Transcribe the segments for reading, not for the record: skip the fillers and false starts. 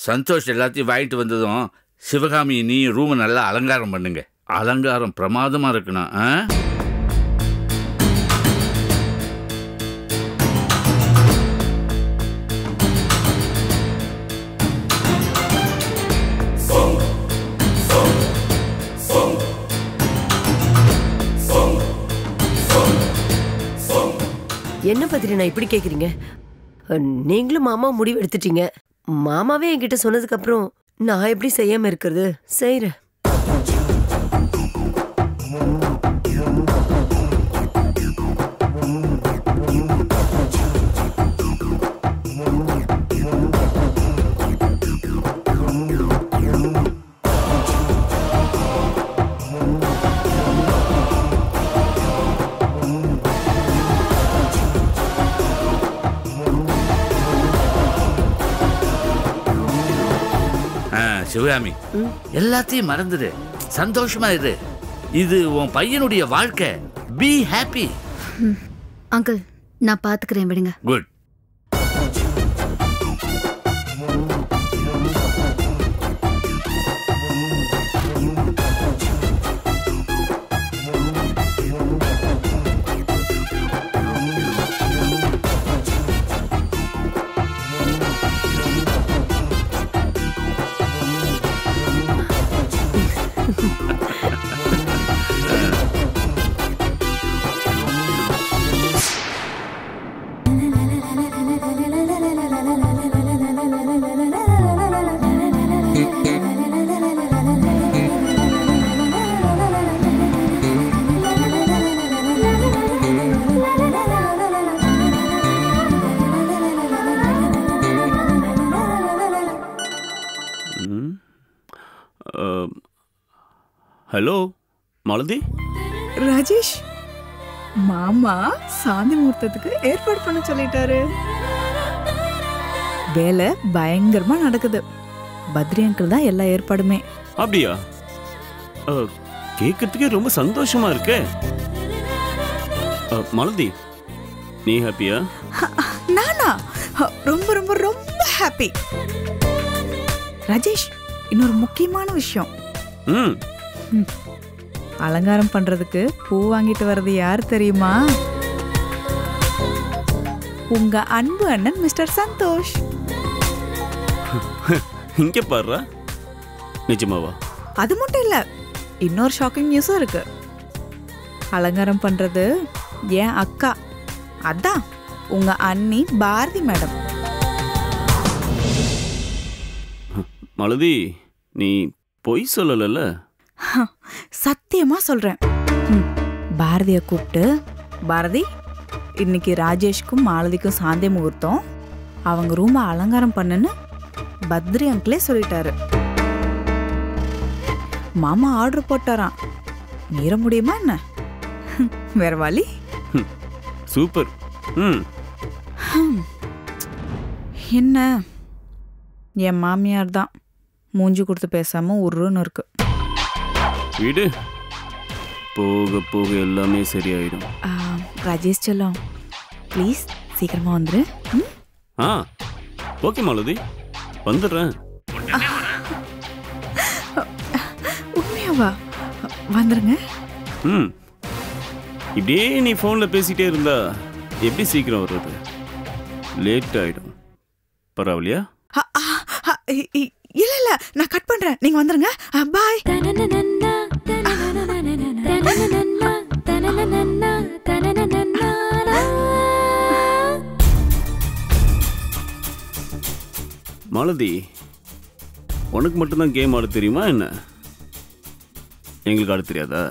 சந்தோஷ் எல்லாத்தையும் வாங்கிட்டு வந்ததும் சிவகாமி நீ ரூமை நல்லா அலங்காரம் பண்ணுங்க. அலங்காரம் பிரமாதமா இருக்கணும். என்ன பத்திரி நான் இப்படி கேக்குறீங்க? நீங்களும் மாமா முடிவு எடுத்துட்டீங்க. மாமாவே என்கிட்ட சொன்னதுக்கு அப்புறம் நான் எப்படி செய்யாம இருக்கிறது? செய்யறேன். சிவகாமி, எல்லாத்தையும் மறந்துடு, சந்தோஷமா இரு. இது உன் பையனுடைய வாழ்க்கை. Be happy. அங்கிள், நான் பாத்துக்கிறேன், விடுங்க. குட். ஹலோ மாலதி. ராஜேஷ், மாமா சாந்தி முகூர்த்தத்துக்கு ஏற்பாடு பண்ண சொல்லிட்டாரு. வேலை பயங்கரமா நடக்குது. பத்ரி அங்கிள் தான் எல்லா ஏற்பாடுமே. அப்படியா? கேட்கறதுக்கே ரொம்ப சந்தோஷமா இருக்கே. மாலதி, நீ ஹாப்பியா? நானா ரொம்ப ரொம்ப ரொம்ப ஹாப்பி. ராஜேஷ், இன்னொரு முக்கியமான விஷயம். அலங்காரம் பண்றதுக்கு பூ வாங்கிட்டு வர்றது யார் தெரியுமா? உங்க அன்பு அண்ணன் மிஸ்டர் சந்தோஷ். இங்க பாரு. நிஜமாவா? அது மட்டும் இல்ல, இன்னொரு ஷாக்கிங் நியூஸும் இருக்கு. அலங்காரம் பண்றது என் அக்கா, அதான் உங்க அண்ணி பாரதி மேடம். மாலதி, நீ பொய் சொல்லல? சத்தியமா சொல்றேன். பாரதிய கூப்பிட்டு, பாரதி, இன்னைக்கு ராஜேஷ்க்கும் மாலதிக்கும் சாந்தி முகூர்த்தம், அவங்க ரூமை அலங்காரம் பண்ணுன்னு பத்ரி அங்கிளே சொல்லிட்டாரு. மாமா ஆர்டர் போட்டாராம். மீற முடியுமா என்ன? வேற வழி? சூப்பர். என்ன, என் மாமியார் தான் மூஞ்சி கொடுத்து பேசாம உருன்னு இருக்கு. வீடு போக போக எல்லாமே சரியாயிடும். ராஜேஷ் செல்லம், ப்ளீஸ் சீக்கிரமா வந்துரு. ஓகே மாலதி, வந்துடுறேன். உண்மையாவா? வந்துருங்க. இப்படியே நீ போன்ல பேசிட்டே இருந்தா எப்படி சீக்கிரம் வர்றது? லேட் ஆயிடும். பரவாயில்லையா? இல்ல இல்ல, நான் கட் பண்றேன், நீங்க வந்துருங்க. பாய். மாலதி, உனக்கு மட்டும்தான் கேம் ஆட தெரியுமா என்ன? எங்களுக்கு ஆட தெரியாதா?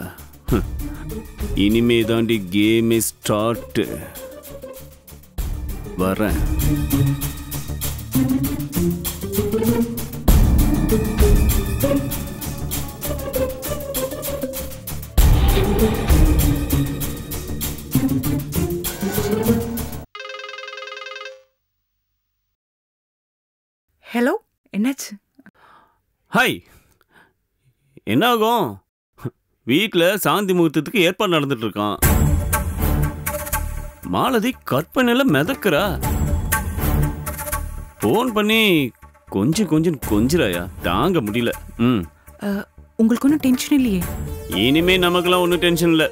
இனிமே தாண்டி கேமே ஸ்டார்ட். வரேன். ஹலோ, என்னாச்சு? ஹாய். என்ன ஆகும்? வீட்டில் சாந்தி முகூர்த்தத்துக்கு ஏற்பாடு நடந்துட்டு இருக்கான். மாலதி கற்பனையில மிதக்கிறா. ஃபோன் பண்ணி கொஞ்சம் கொஞ்சம் கொஞ்சிராயா, தாங்க முடியல. உங்களுக்கு ஒன்றும் டென்ஷன் இல்லையே? இனிமே நமக்கெல்லாம் ஒன்றும் டென்ஷன் இல்லை.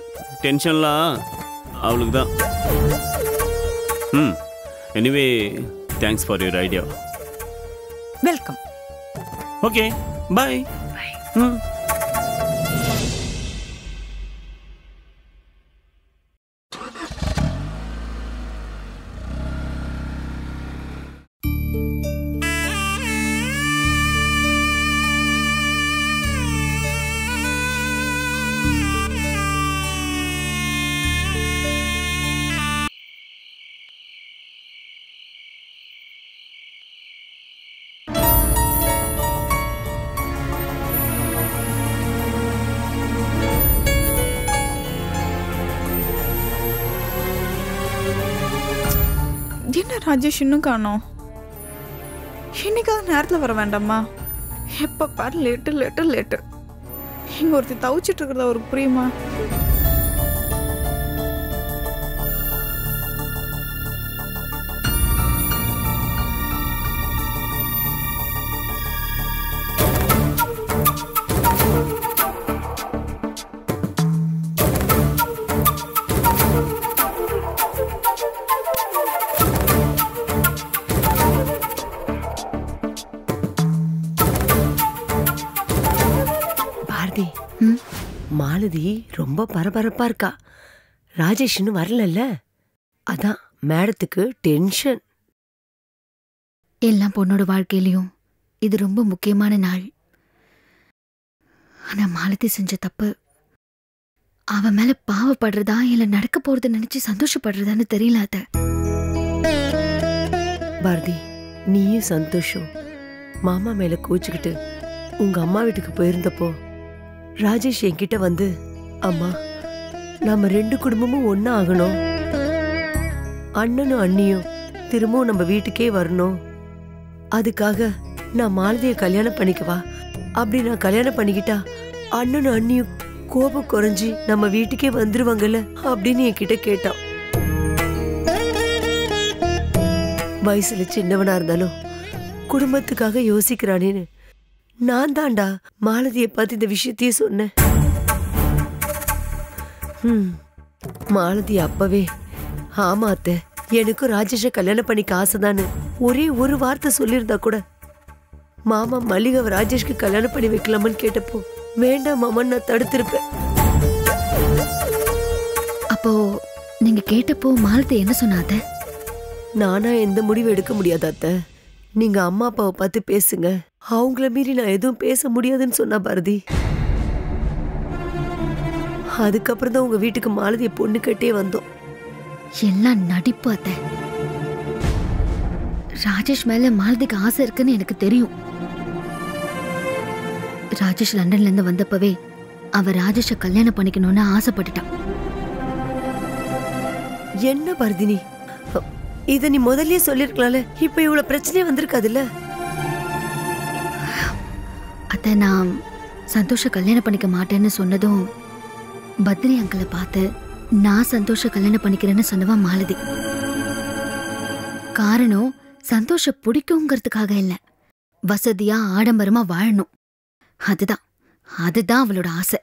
டென்ஷன்லாம் அவளுக்கு தான். Anyway thanks for your idea. Welcome. Okay, bye. என்ன ராஜேஷ் இன்னும் காணோம்? இன்னைக்காவது நேரத்தில் வர வேண்டாமா? எப்போ பாரு லேட்டு. இங்கே ஒருத்தி தவிச்சிட்டு இருக்கிறதா ஒரு புரியுமா? மாலதி ரொம்ப பரபரப்பா இருக்கா. ராஜேஷ் இன்னும் வரலல்ல, அதான் மேடத்துக்கு டென்ஷன். எல்லாம் பொண்ணோட வாழ்க்கையிலையும் இது ரொம்ப முக்கியமான நாள். ஆனா மாலதி செஞ்ச தப்பு அவ மேல பாவப்படுறதா இல்ல நடக்க போறத நினைச்சு சந்தோஷப்படுறதான்னு தெரியல. அத பாரதி, நீயும் சந்தோஷம் மாமா மேல கோச்சுக்கிட்டு உங்க அம்மா வீட்டுக்கு போயிருந்தப்போ ராஜேஷ் என்கிட்ட வந்து, அம்மா நம்ம 2 குடும்பமும் ஒன்னா ஆகணும், அண்ணனும் அண்ணியும் திரும்பவும் நம்ம வீட்டுக்கே வரணும், அதுக்காக நான் மாலதியை கல்யாணம் பண்ணிக்கவா, அப்படி நான் கல்யாணம் பண்ணிக்கிட்டா அண்ணனும் அண்ணியும் கோபம் குறைஞ்சி நம்ம வீட்டுக்கே வந்துருவாங்கல்ல அப்படின்னு என்கிட்ட கேட்டான். வயசுல சின்னவனா இருந்தாலும் குடும்பத்துக்காக யோசிக்கிறானேன்னு நான் தாண்டா மாலதியை பார்த்து இந்த விஷயத்தையே சொன்னேன். மாலதி அப்பவே, ஆமா அத்தை, எனக்கும் ராஜேஷை கல்யாணம் பண்ணிக்க ஆசைதான்னு ஒரே ஒரு வார்த்தை சொல்லியிருந்தா கூட மாமா மல்லிகாவை ராஜேஷ்க்கு கல்யாணம் பண்ணி வைக்கலாமான்னு கேட்டப்போ வேண்டாம் மாமான்னு நான் தடுத்திருப்பேன். அப்போ நீங்க கேட்டப்போ மாலதி என்ன சொன்னாத? நானா எந்த முடிவு எடுக்க முடியாது அத்தை, நீங்க அம்மா அப்பாவை பார்த்து பேசுங்க, அவங்கள மீறி நான் எதுவும் பேச முடியாதுன்னு சொன்னா பாரதி. அதுக்கப்புறம் தான் உங்க வீட்டுக்கு மாலதியை பொண்ணு கட்டே வந்தோம். எல்லாம் நடிப்பு அத்தை. ராஜேஷ் மேல மாலதிக்கு ஆசை இருக்குன்னு எனக்கு தெரியும். ராஜேஷ் லண்டன்ல இருந்து வந்தப்பவே அவ ராஜேஷை கல்யாணம் பண்ணிக்கணும்னு ஆசைப்பட்டுட்டான். என்ன பர்தினி, இத நீ முதல்லயே சொல்லிருக்கலாம்ல, இப்ப இவ்வளவு பிரச்சனையே வந்திருக்காதுல்ல. அத்தை, நான் சந்தோஷ கல்யாணம் பண்ணிக்க மாட்டேன்னு சொன்னதும் பத்ரி அங்கிளை பார்த்து நான் சந்தோஷ கல்யாணம் பண்ணிக்கிறேன்னு சொன்னவா மாலதி. காரணம் சந்தோஷ பிடிக்குங்கிறதுக்காக இல்ல, வசதியா ஆடம்பரமா வாழணும், அதுதான் அவளோட ஆசை.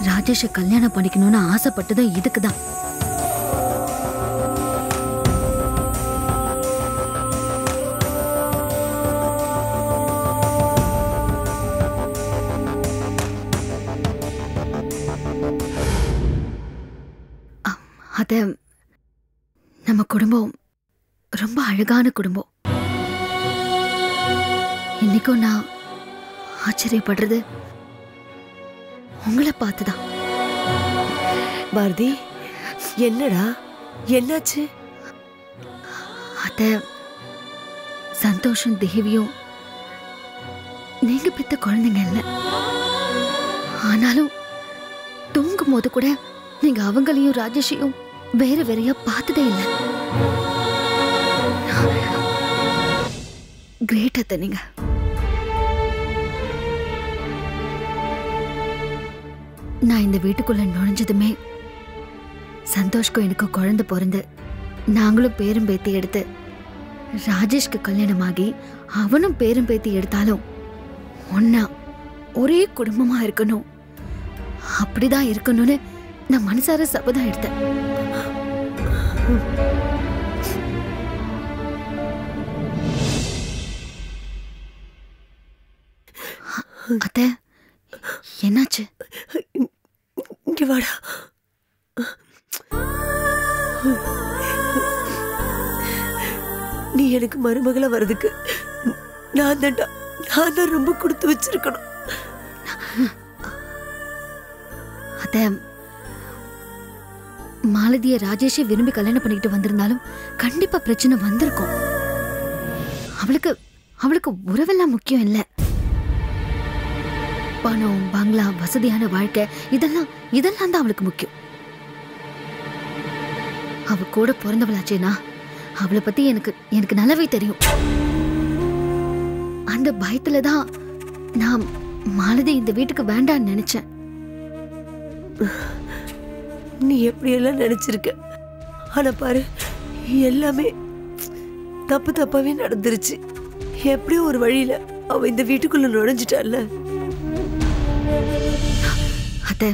ராஜேஷ கல்யாணம் பண்ணிக்கணும்னு ஆசைப்பட்டதும் இதுக்குதான். அத நம்ம குடும்பம் ரொம்ப அழகான குடும்பம். இன்னைக்கும் நான் ஆச்சரியப்படுறது உங்களை பார்த்துதான். பாரதி, என்னடா என்னாச்சு? அத சந்தோஷம் தேவியும் நீங்க பெத்த குழந்தைங்க இல்ல, ஆனாலும் தூங்கும் போது கூட நீங்க அவங்களையும் ராஜேஷையும் வேற வேறையா பார்த்ததே இல்லை. கிரேட் அத்தை நீங்க. நான் இந்த வீட்டுக்குள்ள நுழைஞ்சதுமே சந்தோஷ்க்கும் எனக்கு குழந்தை பிறந்து நாங்களும் பேரும் பேத்தி எடுத்து ராஜேஷ்க்கு கல்யாணமாகி அவனும் பேரும் பேத்தி எடுத்தாலும் ஒன்னா ஒரே குடும்பமா இருக்கணும், அப்படிதான் இருக்கணும்னு நான் மனசார சபதம் எடுத்தேன். அத்தை, என்னாச்சு? இங்க வாடா. நீ எனக்கு மருமகளா வர்றதுக்கு நான் தான் ரொம்ப கொடுத்து வச்சிருக்கணும். அத மாலதிய ராஜேஷை விரும்பி கல்யாணம் பண்ணிக்கிட்டு வந்திருந்தாலும் கண்டிப்பா பிரச்சனை வந்திருக்கும். அவளுக்கு உறவெல்லாம் முக்கியம் இல்ல. பணம், பங்களா, வசதியான வாழ்க்கை இதெல்லாம் தான் அவளுக்கு முக்கியம். அவ கூட பிறந்தவளாச்சேனா அவளை பத்தி எனக்கு நல்லாவே தெரியும். அந்த பயத்துலதான் நான் மாலதி இந்த வீட்டுக்கு வேண்டான்னு நினைச்சேன். நீ எப்படியெல்லாம் நினைச்சிருக்க, ஆனா பாரு எல்லாமே தப்பாவே நடந்துருச்சு. எப்படியோ ஒரு வழியில அவ இந்த வீட்டுக்குள்ள நுழைஞ்சிட்டால. அத்த,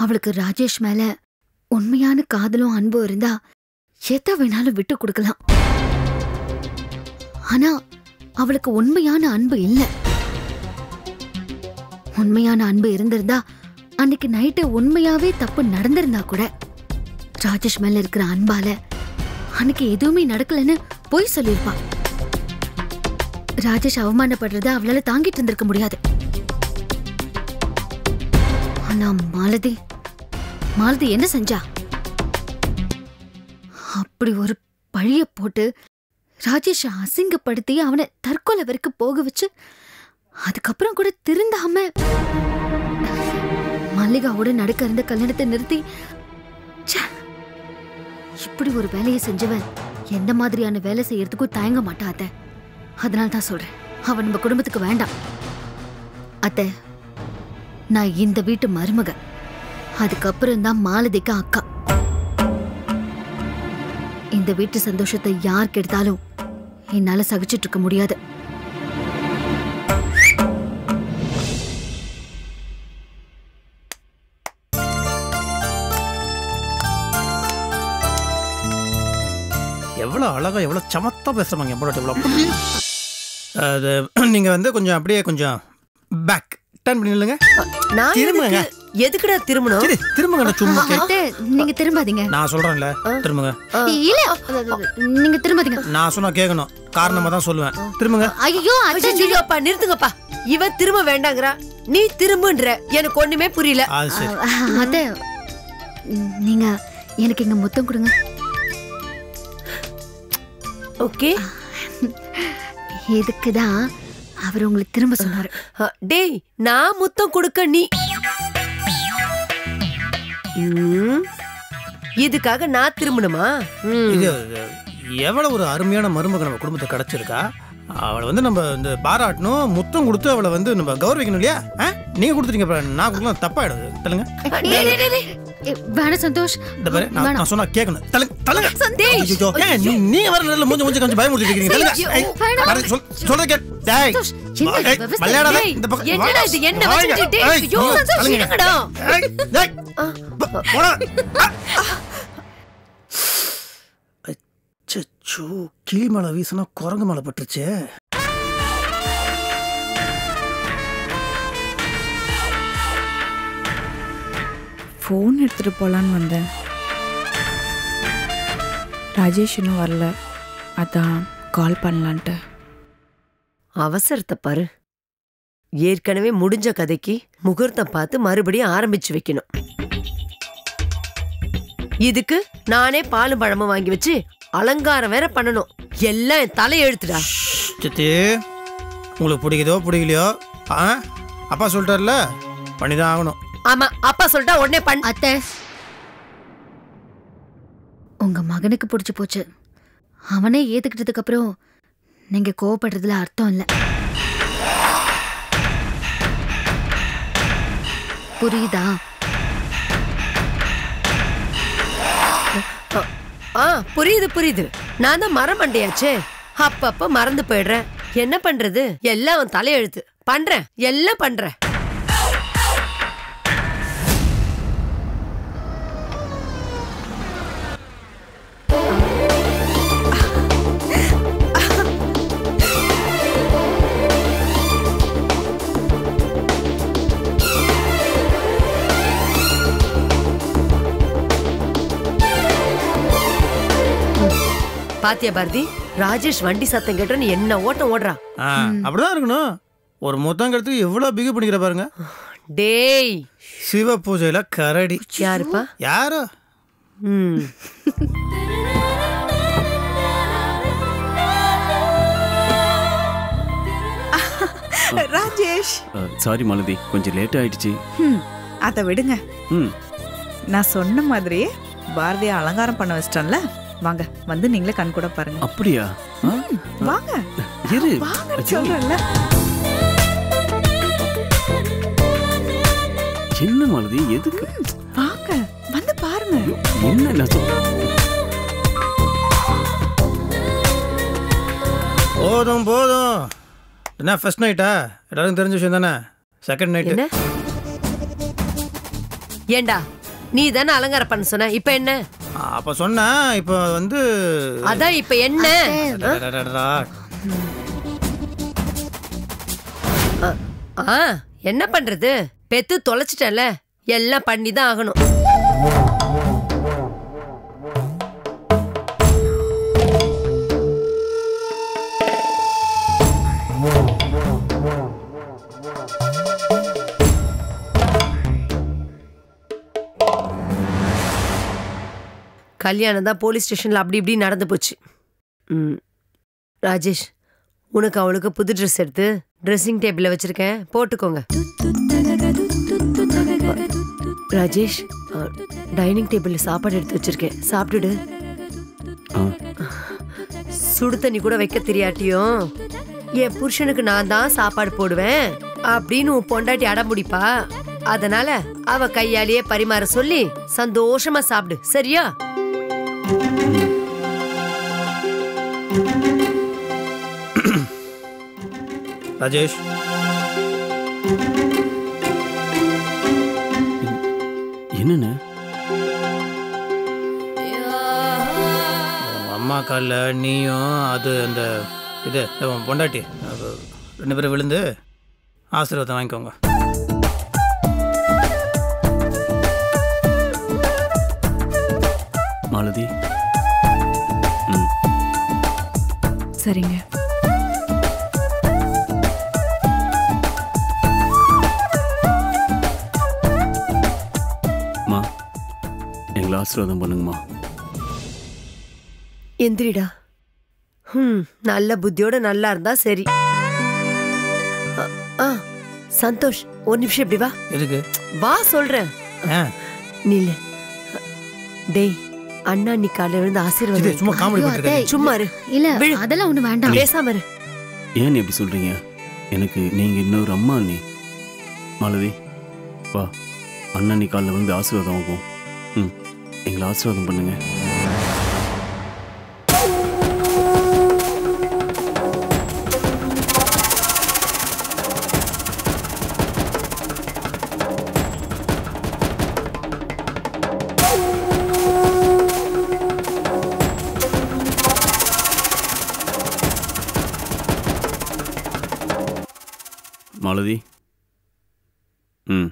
அவளுக்கு ராஜேஷ் மேல உண்மையான காதலும் அன்பும் இருந்தா எதை வேணாலும் விட்டு கொடுக்கலாம். ஆனா அவளுக்கு உண்மையான அன்பு இல்ல. உண்மையான அன்பு இருந்திருந்தா அன்னைக்கு நைட்டு உண்மையாவே தப்பு நடந்திருந்தா கூட ராஜேஷ் மேல இருக்கிற அன்பால அன்னைக்கு எதுவுமே நடக்கலன்னு போய் சொல்லிருப்பா. ராஜேஷ் அவமானப்படுறத அவளால தாங்கிட்டு இருந்திருக்க முடியாது. ஆனா மாலதி என்ன செஞ்சா? அப்படி ஒரு பழிய போட்டு ராஜேஷ் அசிங்கப்படுத்தி அவனை தற்கொலை வரைக்கும் போக வச்சு அதுக்கப்புறம் கூட திருந்தாம மல்லிகாவோட நடக்க இருந்த கல்யாணத்தை நிறுத்தி இப்படி ஒரு வேலையை செஞ்சவன் எந்த மாதிரியான வேலை செய்யறதுக்கும் தயங்க மாட்டாத. அதனால தான் சொல்றேன், அவன் நம்ம குடும்பத்துக்கு வேண்டாம். அத்தை, நான் இந்த வீட்டு மருமக, அதுக்கப்புறம் தான் மாலதிக்கு அக்கா. இந்த வீட்டு சந்தோஷத்தை யார் கெடுத்தாலும் என்னால சகிச்சிட்டு இருக்க முடியாது. எவ்வளோ அழகா எவ்வளோ சமத்தா பேசுறாங்க. அது நீங்க வந்து கொஞ்சம் அப்படியே கொஞ்சம் பேக் டர்ன் பண்ணி நில்லுங்க. நான் திரும்புங்க. எதுக்குடா திரும்பணும்? சரி திரும்புங்க. சும்மா நீங்க திரும்பாதீங்க. நான் சொல்றேன்ல, திரும்புங்க. இல்ல, நீங்க திரும்பாதீங்க. நான் சொன்னா கேட்கணும், காரணமா தான் சொல்லுவேன். திரும்புங்க. ஐயோ ஐயோப்பா, நிறுத்துங்கப்பா. இவன் திரும்ப வேண்டாங்கறா, நீ திரும்புன்ற. எனக்கு ஒண்ணுமே புரியல. அத்தை, நீங்க எனக்கு இங்க முத்தம் கொடுங்க. ஓகே. இதுக்குதான் அவர் உங்களுக்கு திரும்ப சொன்னாரு. டேய், நான் முத்தம் கொடுக்க நீ இதுக்காக நான் திரும்பணுமா? எவ்வளவு ஒரு அருமையான மருமக நம்ம குடும்பத்தை கிடைச்சிருக்கா. அவளை வந்து நம்ம இந்த பாராட்டணும், முத்தம் கொடுத்து அவளை வந்து நம்ம கௌரவிக்கணும் இல்லையா? நீங்க கொடுத்துட்டீங்க, நான் கொடுக்கலாம் தப்பாயிடுது. தள்ளுங்க. வேணாம் சந்தோஷ். நான் சொன்னா கேட்கணும். தள்ளுங்க. நீங்க வர நேரத்துல கொஞ்சம் பயமுறுத்திட்டு இருக்கீங்க. சொல்ற கேட். டேய் மலையாள இந்த பக்கம் என்னடா இது? என்ன வச்சிட்டு? ஐயோ சந்தோஷ், என்னடா? டேய் போடா. அச்சச்சோ, கிளி மலை வீசினா குரங்கு மலை பட்டுருச்சே. ஃபோன் எடுத்துட்டு போலான்னு வந்தேன். ராஜேஷ் இன்னும் வரல, அதான் கால் பண்ணலான்ட்டு. அவசரத்தை பாரு. ஏற்கனவே முடிஞ்ச கதைக்கு முகூர்த்தம் பார்த்து மறுபடியும் ஆரம்பிச்சு வைக்கணும். இதுக்கு நானே பாலும் பழமும் வாங்கி வச்சு அலங்காரம் வேற பண்ணணும். எல்லாம் என் தலையெழுத்துடா. சித்தி, உங்களுக்கு பிடிக்குதோ பிடிக்கலையோ அப்பா சொல்லிட்டார்ல, பண்ணிதான் ஆகணும். ஆமா, அப்பா சொல்லிட்டா உடனே பண்ண. அத்தை, உங்க மகனுக்கு பிடிச்சு போச்சு. அவனே ஏத்துக்கிட்டதுக்கு அப்புறம் நீங்க கோவப்படுறதுல அர்த்தம் இல்ல. புரியுதா? புரியுது புரியுது. நான் தான் மரமண்டையாச்சே, அப்பப்ப மறந்து போயிடுறேன். என்ன பண்றது? எல்லாம் அவன் தலையெழுத்து. பண்றேன், எல்லாம் பண்றேன். பாத்தியா பாரதி, ராஜேஷ் வண்டி சத்தம் கேட்டோன்னு என்ன ஓட்டம் ஓடுறான். அப்படிதான் இருக்கணும். ஒரு முத்தங்கிறது எவ்வளவு பிகு பண்ணிக்கிற பாருங்க. டேய், சிவ பூஜையில கரடி. யாருப்பா? யாரோ. ராஜேஷ். சாரி மாலதி, கொஞ்சம் லேட் ஆயிடுச்சு. அதை விடுங்க. நான் சொன்ன மாதிரியே பாரதியை அலங்காரம் பண்ண வச்சிட்டேன்ல. வாங்க, வந்து நீங்களே கண் கூட பாருங்க. அப்படியா? வாங்க இரு, வாங்க சொல்றேன்ல. என்ன மாலதி, எதுக்கு? வாங்க வந்து பாருங்க. என்ன போதும் போதும். என்ன ஃபர்ஸ்ட் நைட்டா? எல்லாரும் தெரிஞ்ச விஷயம் தானே. செகண்ட் நைட் என்ன? ஏண்டா, நீ தானே அலங்காரம் பண்ண சொன்ன, இப்ப என்ன? அப்ப சொன்ன, இப்ப வந்து அதான் இப்ப என்ன? என்ன பண்றது? பெத்து தொலைச்சிட்டல, எல்லாம் பண்ணிதான் ஆகணும். கல்யாணம் தான் போலீஸ் ஸ்டேஷன்ல அப்படி இப்படி நடந்து போச்சு. ராஜேஷ், உனக்கு அவளுக்கு புது ட்ரெஸ் எடுத்து ட்ரெஸ்ஸிங் டேபிள்ல வச்சிருக்கேன், போட்டுக்கோங்க. ராஜேஷ், டைனிங் டேபிள்ல சாப்பாடு எடுத்து வச்சிருக்கேன், சாப்பிட்டுடு. சுடு தண்ணி கூட வைக்க தெரியாட்டியும் என் புருஷனுக்கு நான் தான் சாப்பாடு போடுவேன் அப்படின்னு உன் பொண்டாட்டி அடம்பிடிப்பா. அதனால அவ கையாலேயே பரிமாற சொல்லி சந்தோஷமா சாப்பிடு, சரியா? ராஜேஷ், என்னன்னு? அம்மா காலில் நீயும் அது அந்த இது பொண்டாட்டி ரெண்டு பேரும் விழுந்து ஆசீர்வாதம் வாங்கிக்கோங்க. மாலதி. சரிங்க. மா, எங்களை ஆசீர்வாதம் பண்ணுங்கம்மா. எந்திரிடா. நல்ல புத்தியோட நல்லா இருந்தா சரி. சந்தோஷ், ஒரு நிமிஷம் இப்படி வா. எதுக்கு? வா சொல்றேன். நீல டேய், அண்ணா நீ காலையில விழுந்து ஆசீர்வாதம். சும்மா காமெடி பண்ணிட்டு சும்மா இரு. இல்ல, அதெல்லாம் ஒண்ணு வேண்டாம். பேசாம இரு. ஏன் இப்படி சொல்றீங்க? எனக்கு நீங்க இன்னொரு அம்மா அண்ணி. மாலதி, வா, அண்ணா நீ காலைல விழுந்து ஆசீர்வாதம் ஆகும். எங்களை ஆசீர்வாதம் பண்ணுங்க. மாலதி. ம்